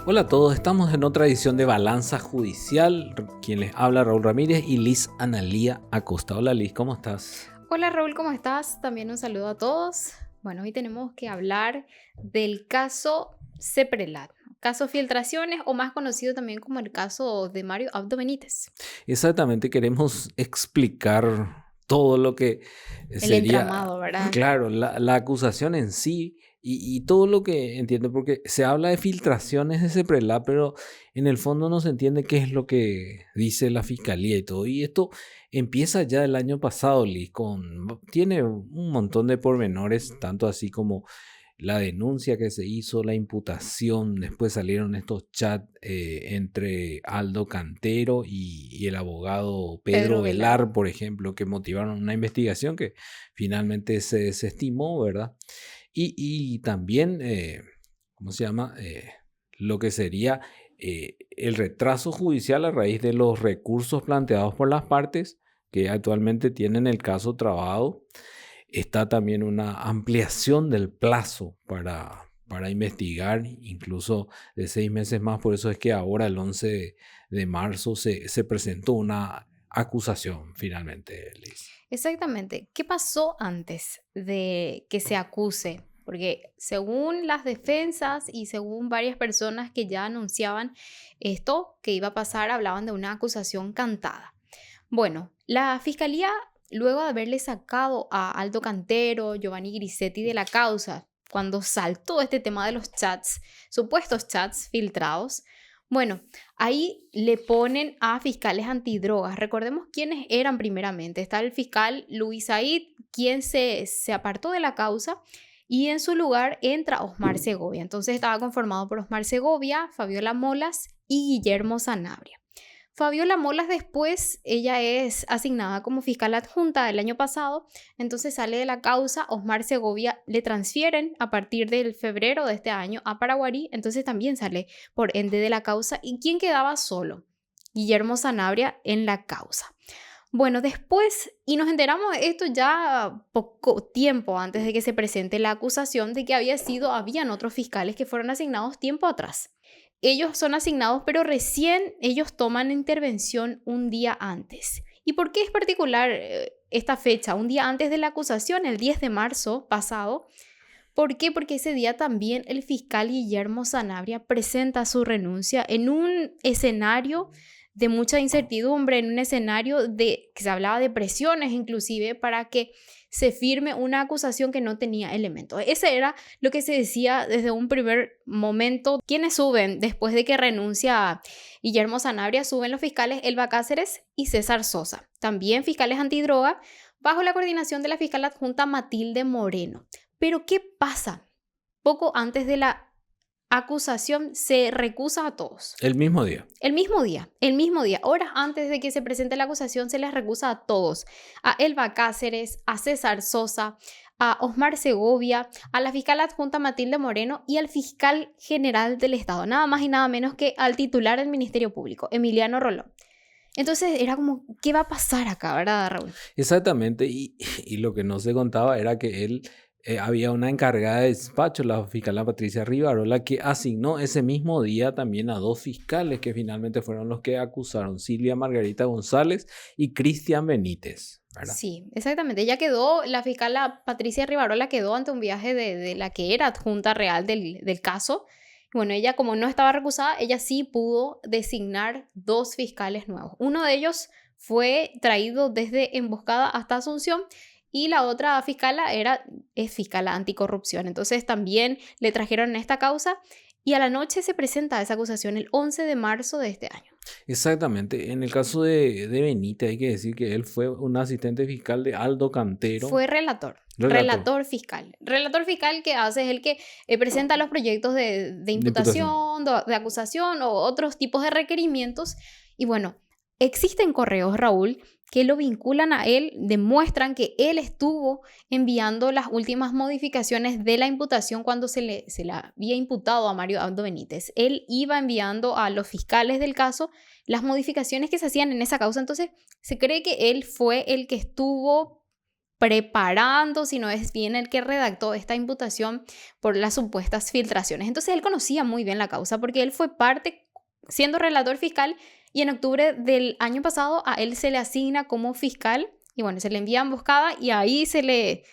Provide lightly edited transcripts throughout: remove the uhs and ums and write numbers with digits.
Hola a todos, estamos en otra edición de Balanza Judicial. Quien les habla, Raúl Ramírez y Liz Analía Acosta. Hola Liz, ¿cómo estás? Hola Raúl, ¿cómo estás? También un saludo a todos. Bueno, hoy tenemos que hablar del caso Ceprelat, caso Filtraciones o más conocido también como el caso de Mario Abdo Benítez. Exactamente, queremos explicar todo lo que El sería, entramado, ¿verdad? claro, la acusación en sí y todo lo que entiende, porque se habla de filtraciones de Ceprelat, pero en el fondo no se entiende qué es lo que dice la fiscalía y todo. Y esto empieza ya el año pasado, Liz, tiene un montón de pormenores, tanto así como la denuncia que se hizo, la imputación, después salieron estos chats entre Aldo Cantero y el abogado Pedro Pedro Velar. Velar, por ejemplo, que motivaron una investigación que finalmente se desestimó, ¿verdad? Y también, ¿cómo se llama? Lo que sería el retraso judicial a raíz de los recursos planteados por las partes que actualmente tienen el caso trabado. Está también una ampliación del plazo para investigar, incluso de 6 meses más. Por eso es que ahora, el 11 de marzo, se presentó una acusación finalmente, Liz. Exactamente. ¿Qué pasó antes de que se acuse? Porque según las defensas y según varias personas que ya anunciaban esto que iba a pasar, hablaban de una acusación cantada. Bueno, la fiscalía, luego de haberle sacado a Aldo Cantero, Giovanni Grisetti de la causa, cuando saltó este tema de los chats, supuestos chats filtrados, bueno, ahí le ponen a fiscales antidrogas. Recordemos quiénes eran primeramente. Está el fiscal Luis Said, quien se apartó de la causa, y en su lugar entra Osmar Segovia. Entonces estaba conformado por Osmar Segovia, Fabiola Molas y Guillermo Sanabria. Fabiola Molas después, ella es asignada como fiscal adjunta el año pasado, entonces sale de la causa. Osmar Segovia le transfieren a partir del febrero de este año a Paraguarí, entonces también sale por ende de la causa. ¿Y quién quedaba solo? Guillermo Sanabria en la causa. Bueno, después, y nos enteramos de esto ya poco tiempo antes de que se presente la acusación de que habían otros fiscales que fueron asignados tiempo atrás. Ellos son asignados, pero recién ellos toman intervención un día antes. ¿Y por qué es particular esta fecha? Un día antes de la acusación, el 10 de marzo pasado. ¿Por qué? Porque ese día también el fiscal Guillermo Sanabria presenta su renuncia en un escenario de mucha incertidumbre, en un escenario que se hablaba de presiones inclusive para que se firme una acusación que no tenía elementos. Ese era lo que se decía desde un primer momento. ¿Quiénes suben después de que renuncia Guillermo Sanabria? Suben los fiscales Elba Cáceres y César Sosa, también fiscales antidroga, bajo la coordinación de la fiscal adjunta Matilde Moreno. Pero ¿qué pasa? Poco antes de la acusación se recusa a todos. El mismo día. El mismo día, horas antes de que se presente la acusación, se les recusa a todos. A Elba Cáceres, a César Sosa, a Osmar Segovia, a la fiscal adjunta Matilde Moreno y al fiscal general del Estado. Nada más y nada menos que al titular del Ministerio Público, Emiliano Rolón. Entonces era como, ¿qué va a pasar acá, verdad, Raúl? Exactamente, y lo que no se contaba era que él había una encargada de despacho, la fiscal Patricia Rivarola, que asignó ese mismo día también a 2 fiscales que finalmente fueron los que acusaron: Silvia Margarita González y Cristian Benítez, ¿verdad? Sí, exactamente. La fiscal Patricia Rivarola quedó ante un viaje de la que era adjunta real del caso. Bueno, ella como no estaba recusada, ella sí pudo designar 2 fiscales nuevos. Uno de ellos fue traído desde Emboscada hasta Asunción y la otra fiscala es fiscala anticorrupción. Entonces también le trajeron esta causa y a la noche se presenta esa acusación el 11 de marzo de este año. Exactamente. En el caso de Benítez, hay que decir que él fue un asistente fiscal de Aldo Cantero. Fue relator. Relator Relator fiscal. Relator fiscal que hace es el que presenta los proyectos de de imputación. imputación, de acusación o otros tipos de requerimientos. Y bueno, existen correos, Raúl, que lo vinculan a él, demuestran que él estuvo enviando las últimas modificaciones de la imputación cuando se le había imputado a Mario Abdo Benítez. Él iba enviando a los fiscales del caso las modificaciones que se hacían en esa causa. Entonces, se cree que él fue el que estuvo preparando, sino es bien el que redactó esta imputación por las supuestas filtraciones. Entonces él conocía muy bien la causa porque él fue parte, siendo relator fiscal, y en octubre del año pasado a él se le asigna como fiscal y bueno, se le envía emboscada y ahí se le,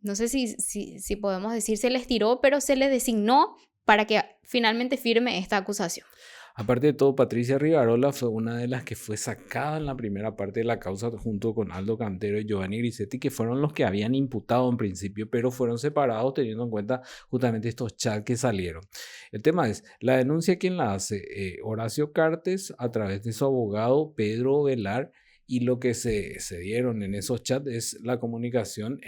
no sé si podemos decir se le estiró, pero se le designó para que finalmente firme esta acusación. Aparte de todo, Patricia Rivarola fue una de las que fue sacada en la primera parte de la causa junto con Aldo Cantero y Giovanni Grisetti, que fueron los que habían imputado en principio, pero fueron separados teniendo en cuenta justamente estos chats que salieron. El tema es, la denuncia, ¿quién la hace? Horacio Cartes a través de su abogado Pedro Velar, y lo que se dieron en esos chats es la comunicación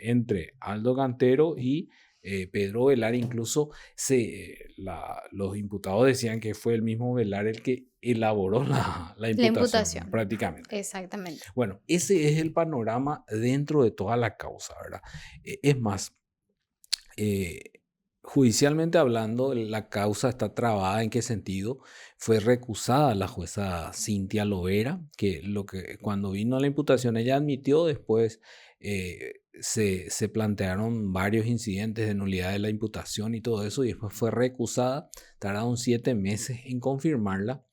entre Aldo Cantero y Pedro Velar. Incluso los imputados decían que fue el mismo Velar el que elaboró la imputación prácticamente. Exactamente. Bueno, ese es el panorama dentro de toda la causa, ¿verdad? Es más, judicialmente hablando, la causa está trabada. ¿En qué sentido? Fue recusada la jueza Cintia Lovera, que cuando vino la imputación ella admitió. Después se plantearon varios incidentes de nulidad de la imputación y todo eso, y después fue recusada. Tardaron 7 meses en confirmarla.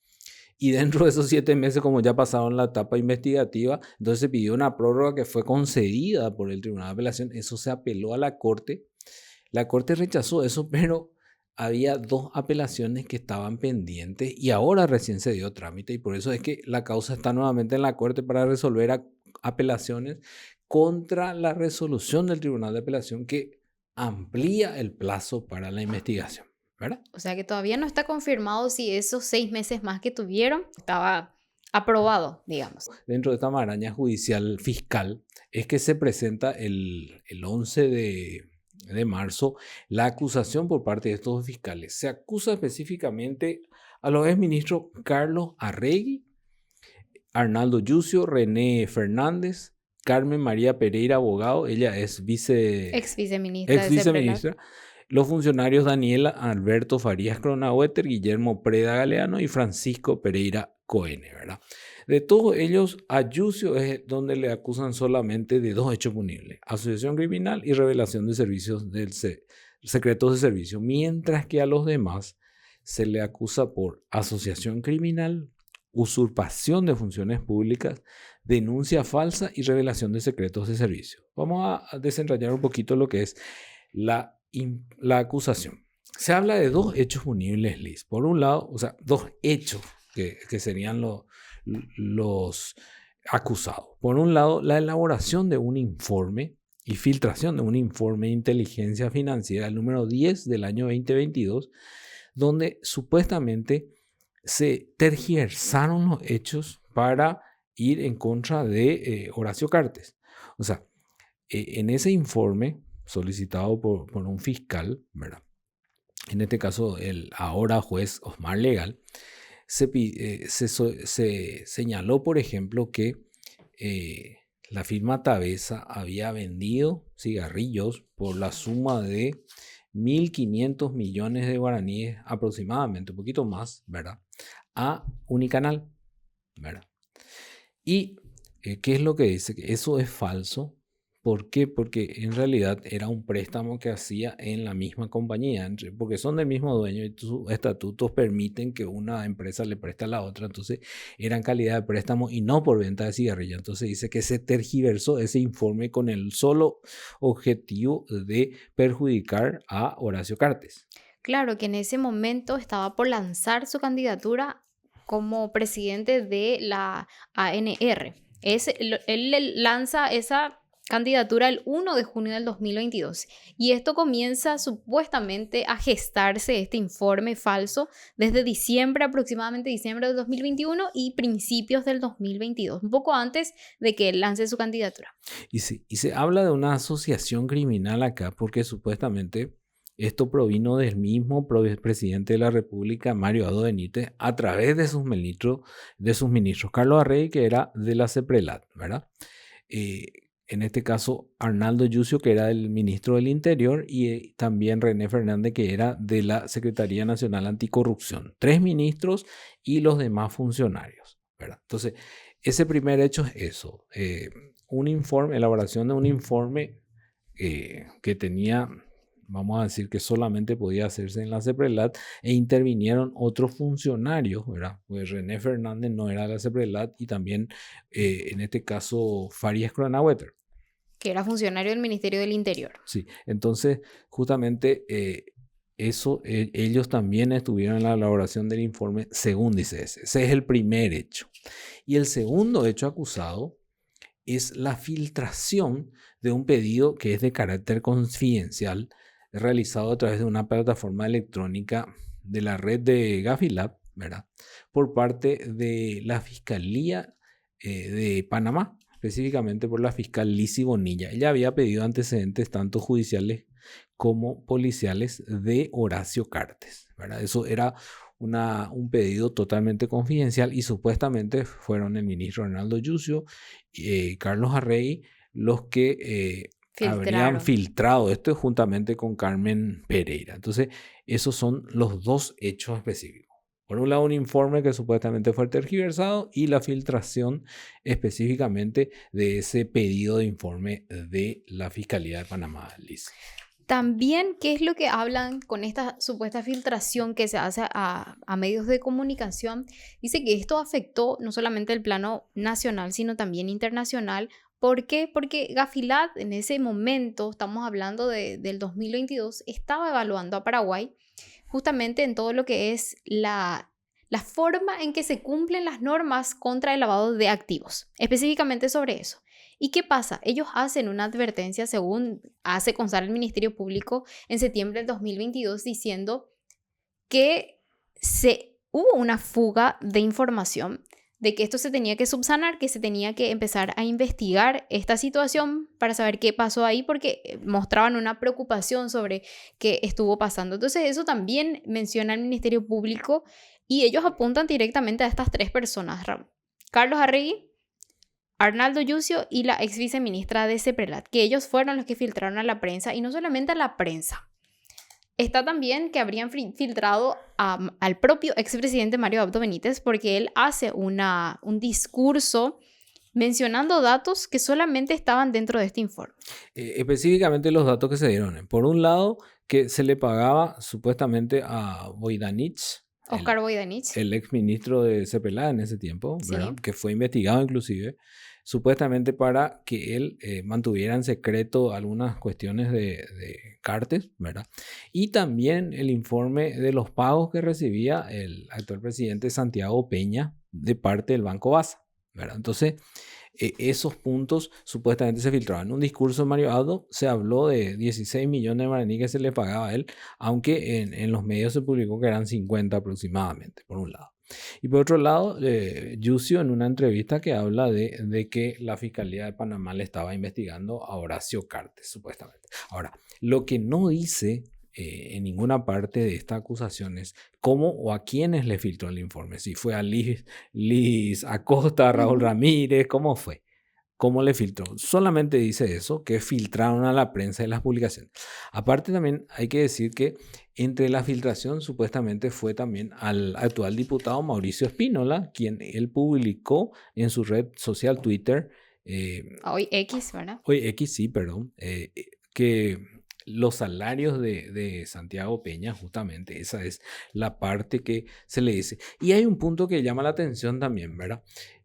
Y dentro de esos 7 meses, como ya pasaron la etapa investigativa, entonces se pidió una prórroga que fue concedida por el Tribunal de Apelación. Eso se apeló a la Corte. La Corte rechazó eso, pero había 2 apelaciones que estaban pendientes y ahora recién se dio trámite, y por eso es que la causa está nuevamente en la Corte para resolver apelaciones contra la resolución del Tribunal de Apelación que amplía el plazo para la investigación, ¿verdad? O sea que todavía no está confirmado si esos 6 meses más que tuvieron estaba aprobado, digamos. Dentro de esta maraña judicial fiscal es que se presenta el 11 de marzo la acusación por parte de estos fiscales. Se acusa específicamente a los exministros Carlos Arregui, Arnaldo Yucio, René Fernández, Carmen María Pereira, abogado, ella es Ex viceministra. Los funcionarios Daniela Alberto Farías Cronaueter, Guillermo Preda Galeano y Francisco Pereira Coene, ¿verdad? De todos ellos, a Yucio es donde le acusan solamente de 2 hechos punibles: asociación criminal y revelación de servicios secretos de servicio, mientras que a los demás se le acusa por asociación criminal, usurpación de funciones públicas, denuncia falsa y revelación de secretos de servicio. Vamos a desentrañar un poquito lo que es la acusación. Se habla de 2 hechos punibles, Liz. Por un lado, o sea, 2 hechos que serían los acusados. Por un lado, la elaboración de un informe y filtración de un informe de inteligencia financiera, el número 10 del año 2022, donde supuestamente se tergiversaron los hechos para ir en contra de Horacio Cartes. O sea, en ese informe solicitado por un fiscal, ¿verdad? En este caso el ahora juez Osmar Legal, se señaló, por ejemplo, que la firma Tabesa había vendido cigarrillos por la suma de 1.500 millones de guaraníes aproximadamente, un poquito más, ¿verdad?, a Unicanal, ¿verdad? Y ¿qué es lo que dice? Que eso es falso. ¿Por qué? Porque en realidad era un préstamo que hacía en la misma compañía, porque son del mismo dueño y sus estatutos permiten que una empresa le preste a la otra. Entonces era en calidad de préstamo y no por venta de cigarrillos. Entonces dice que se tergiversó ese informe con el solo objetivo de perjudicar a Horacio Cartes. Claro, que en ese momento estaba por lanzar su candidatura como presidente de la ANR. Él lanza esa candidatura el 1 de junio del 2022 y esto comienza supuestamente a gestarse este informe falso desde diciembre, aproximadamente diciembre del 2021 y principios del 2022, un poco antes de que él lance su candidatura. Y se habla de una asociación criminal acá porque supuestamente esto provino del mismo presidente de la República, Mario Abdo Benítez, a través de sus ministros Carlos Arregui, que era de la CEPRELAT, ¿verdad? En este caso, Arnaldo Yucio, que era el ministro del Interior, y también René Fernández, que era de la Secretaría Nacional Anticorrupción. 3 ministros y los demás funcionarios, ¿verdad? Entonces, ese primer hecho es eso. un informe, elaboración de un informe que tenía, vamos a decir que solamente podía hacerse en la CEPRELAT, e intervinieron otros funcionarios, ¿verdad? Pues René Fernández no era de la CEPRELAT, y también en este caso Farías Cronaueter. Que era funcionario del Ministerio del Interior. Sí, entonces justamente ellos también estuvieron en la elaboración del informe, según dice ese. Ese es el primer hecho. Y el segundo hecho acusado es la filtración de un pedido que es de carácter confidencial, realizado a través de una plataforma electrónica de la red de Gafilab, ¿verdad? Por parte de la Fiscalía de Panamá, específicamente por la fiscal Lizzy Bonilla. Ella había pedido antecedentes tanto judiciales como policiales de Horacio Cartes, ¿verdad? Eso era un pedido totalmente confidencial, y supuestamente fueron el ministro Arnaldo Yucio y Carlos Arrey los que habrían filtrado esto juntamente con Carmen Pereira. Entonces, esos son los dos hechos específicos. Por un lado, un informe que supuestamente fue tergiversado, y la filtración específicamente de ese pedido de informe de la Fiscalía de Panamá, Liz. También, ¿qué es lo que hablan con esta supuesta filtración que se hace a medios de comunicación? Dice que esto afectó no solamente el plano nacional, sino también internacional. ¿Por qué? Porque Gafilab en ese momento, estamos hablando del 2022, estaba evaluando a Paraguay justamente en todo lo que es la forma en que se cumplen las normas contra el lavado de activos, específicamente sobre eso. ¿Y qué pasa? Ellos hacen una advertencia, según hace constar el Ministerio Público en septiembre del 2022, diciendo que hubo una fuga de información, de que esto se tenía que subsanar, que se tenía que empezar a investigar esta situación para saber qué pasó ahí, porque mostraban una preocupación sobre qué estuvo pasando. Entonces eso también menciona el Ministerio Público, y ellos apuntan directamente a estas tres personas: Carlos Arregui, Arnaldo Yucio y la ex viceministra de CEPRELAT, que ellos fueron los que filtraron a la prensa, y no solamente a la prensa. Está también que habrían filtrado al propio expresidente Mario Abdo Benítez, porque él hace un discurso mencionando datos que solamente estaban dentro de este informe. Específicamente los datos que se dieron. Por un lado, que se le pagaba supuestamente a Voidanich, Oscar Voidanich, el ex ministro de CEPRELAT en ese tiempo, ¿verdad? Sí. Que fue investigado inclusive, supuestamente para que él mantuviera en secreto algunas cuestiones de Cartes, ¿verdad? Y también el informe de los pagos que recibía el actual presidente Santiago Peña de parte del Banco Basa, ¿verdad? Entonces, esos puntos supuestamente se filtraban. En un discurso de Mario Abdo se habló de 16 millones de guaraní que se le pagaba a él, aunque en los medios se publicó que eran 50 aproximadamente, por un lado. Y por otro lado, Yucio en una entrevista que habla de que la Fiscalía de Panamá le estaba investigando a Horacio Cartes, supuestamente. Ahora, lo que no dice en ninguna parte de esta acusación es cómo o a quiénes le filtró el informe. Si fue a Liz Acosta, a Raúl Ramírez, ¿cómo fue? ¿Cómo le filtró? Solamente dice eso, que filtraron a la prensa y las publicaciones. Aparte también hay que decir que entre la filtración supuestamente fue también al actual diputado Mauricio Espínola, quien él publicó en su red social Twitter. Hoy X, ¿verdad? Hoy X, sí, perdón. Que los salarios de Santiago Peña, justamente, esa es la parte que se le dice. Y hay un punto que llama la atención también, ¿verdad?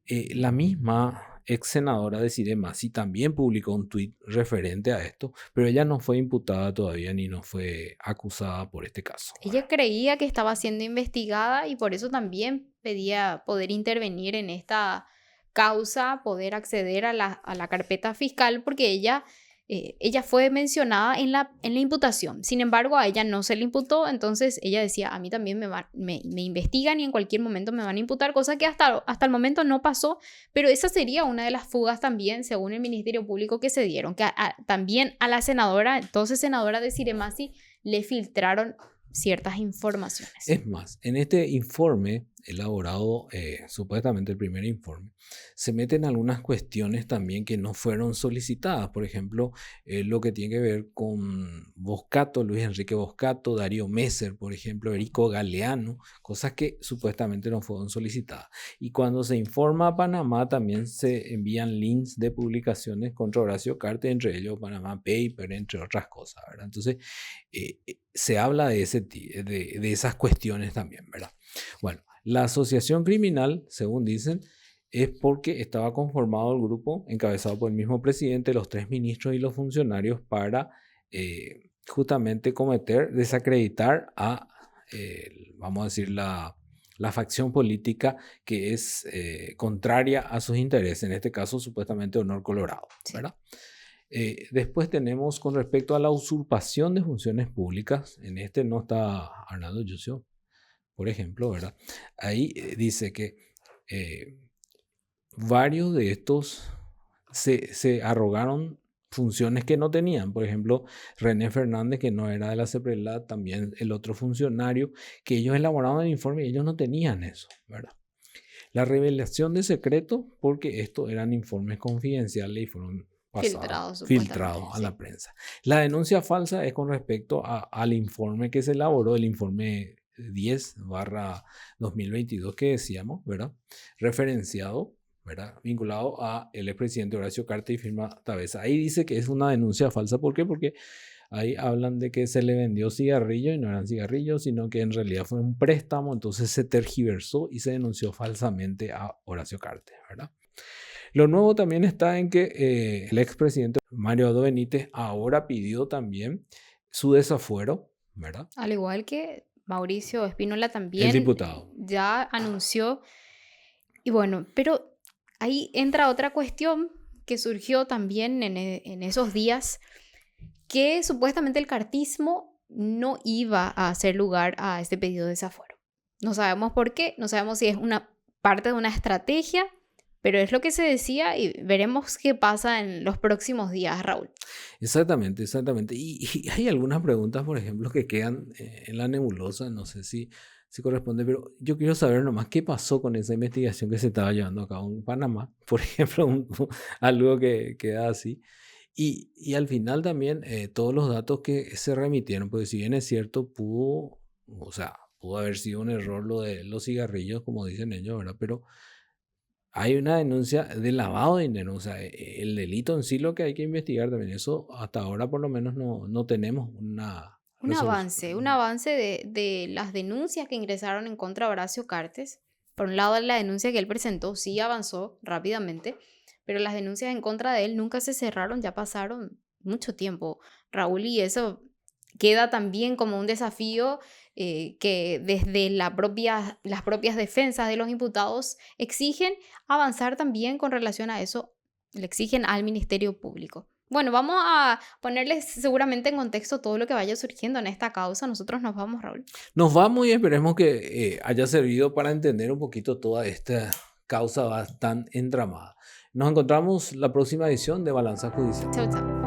La misma ex senadora Desirée Massi también publicó un tuit referente a esto, pero ella no fue imputada todavía ni no fue acusada por este caso. Ella creía que estaba siendo investigada, y por eso también pedía poder intervenir en esta causa, poder acceder a la carpeta fiscal, porque ella fue mencionada en la imputación. Sin embargo, a ella no se le imputó, entonces ella decía, a mí también me investigan y en cualquier momento me van a imputar, cosa que hasta el momento no pasó, pero esa sería una de las fugas también, según el Ministerio Público, que se dieron, que también a la senadora, entonces senadora Desirée Massi, le filtraron ciertas informaciones. Es más, en este informe elaborado supuestamente el primer informe, se meten algunas cuestiones también que no fueron solicitadas. Por ejemplo, lo que tiene que ver con Boscato, Luis Enrique Boscato, Darío Messer, por ejemplo, Erico Galeano, cosas que supuestamente no fueron solicitadas. Y cuando se informa a Panamá, también se envían links de publicaciones contra Horacio Cartes, entre ellos Panama Paper, entre otras cosas, ¿verdad? Entonces, se habla de esas cuestiones también, ¿verdad? Bueno, la asociación criminal, según dicen, es porque estaba conformado el grupo encabezado por el mismo presidente, los 3 ministros y los funcionarios para justamente desacreditar a, vamos a decir, la facción política que es contraria a sus intereses, en este caso supuestamente Honor Colorado, ¿verdad? Después tenemos con respecto a la usurpación de funciones públicas, en este no está Arnaldo Yucio, por ejemplo, ¿verdad? Ahí dice que varios de estos se arrogaron funciones que no tenían. Por ejemplo, René Fernández, que no era de la CEPRELAT, también el otro funcionario, que ellos elaboraban el informe y ellos no tenían eso, ¿verdad? La revelación de secreto, porque estos eran informes confidenciales y fueron filtrados a la prensa. La denuncia falsa es con respecto al informe que se elaboró, el informe 10/2022 que decíamos, ¿verdad? Referenciado, ¿verdad? Vinculado a el expresidente Horacio Cartes y firma Tabesa. Ahí dice que es una denuncia falsa. ¿Por qué? Porque ahí hablan de que se le vendió cigarrillos y no eran cigarrillos, sino que en realidad fue un préstamo, entonces se tergiversó y se denunció falsamente a Horacio Cartes, ¿verdad? Lo nuevo también está en que el expresidente Mario Abdo Benítez ahora pidió también su desafuero, ¿verdad? Al igual que Mauricio Espínola también. El diputado. Ya anunció. Y bueno, pero ahí entra otra cuestión que surgió también en esos días, que supuestamente el cartismo no iba a hacer lugar a este pedido de desafuero. No sabemos por qué, no sabemos si es una parte de una estrategia, pero es lo que se decía y veremos qué pasa en los próximos días, Raúl. Exactamente, exactamente. Y hay algunas preguntas, por ejemplo, que quedan en la nebulosa, no sé si corresponde, pero yo quiero saber nomás qué pasó con esa investigación que se estaba llevando a cabo en Panamá, por ejemplo, algo que queda así. Y al final también todos los datos que se remitieron, porque si bien es cierto, pudo haber sido un error lo de los cigarrillos, como dicen ellos, ¿verdad? Pero hay una denuncia de lavado de dinero, o sea, el delito en sí lo que hay que investigar también, eso hasta ahora por lo menos no tenemos un avance de las denuncias que ingresaron en contra de Horacio Cartes. Por un lado, la denuncia que él presentó sí avanzó rápidamente, pero las denuncias en contra de él nunca se cerraron, ya pasaron mucho tiempo, Raúl, y eso queda también como un desafío que desde las propias defensas de los imputados exigen avanzar también con relación a eso, le exigen al Ministerio Público. Bueno, vamos a ponerles seguramente en contexto todo lo que vaya surgiendo en esta causa. Nosotros nos vamos, Raúl. Nos vamos y esperemos que haya servido para entender un poquito toda esta causa tan entramada. Nos encontramos la próxima edición de Balanza Judicial. Chau, chau.